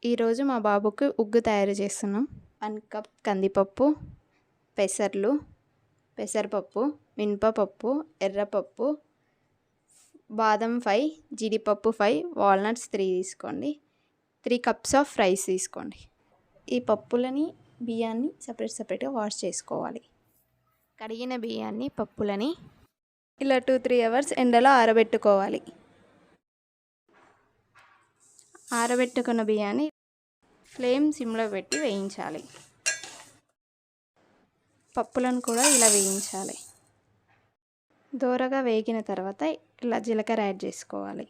ఈరోజు మా బాబుకి ఉగ్గు తయారు చేస్తున్నాం. 1 కప్ కందిపప్పు, పెసర్లు, పెసరపప్పు, మినపప్పు, ఎర్రపప్పు, బాదం 5, జీడిపప్పు 5, వాల్నట్స్ 3 తీసుకోండి. 3 కప్స్ ఆఫ్ రైస్ తీసుకోండి. ఈ పప్పులని బియ్యాన్ని సపరేట్గా వాష్ చేసుకోవాలి. కడిగిన బియ్యాన్ని పప్పులని ఇలా 2-3 అవర్స్ ఎండలో ఆరబెట్టుకోవాలి. ఆరబెట్టుకున్న బియ్యాన్ని ఫ్లేమ్ సిమ్లో పెట్టి వేయించాలి. పప్పులను కూడా ఇలా వేయించాలి. దోరగా వేగిన తర్వాత ఇలా జీలకర్ర యాడ్ చేసుకోవాలి.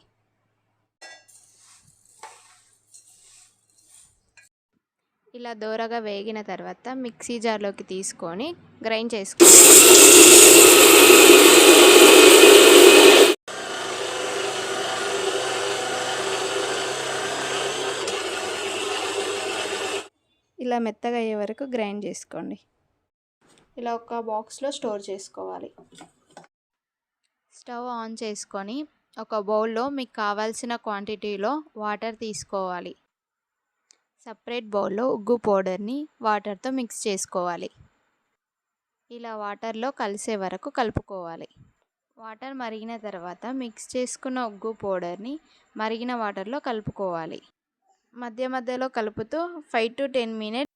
ఇలా దోరగా వేగిన తర్వాత మిక్సీ జార్లోకి తీసుకొని గ్రైండ్ చేసుకోవాలి. ఇలా మెత్తగా అయ్యే వరకు గ్రైండ్ చేసుకోండి. ఇలా ఒక బాక్స్లో స్టోర్ చేసుకోవాలి. స్టవ్ ఆన్ చేసుకొని ఒక బౌల్లో మీకు కావాల్సిన క్వాంటిటీలో వాటర్ తీసుకోవాలి. సపరేట్ బౌల్లో ఉగ్గు పౌడర్ని వాటర్తో మిక్స్ చేసుకోవాలి. ఇలా వాటర్లో కలిసే వరకు కలుపుకోవాలి. వాటర్ మరిగిన తర్వాత మిక్స్ చేసుకున్న ఉగ్గు పౌడర్ని మరిగిన వాటర్లో కలుపుకోవాలి. మధ్య మధ్యలో కలుపుతూ 5 to 10 minutes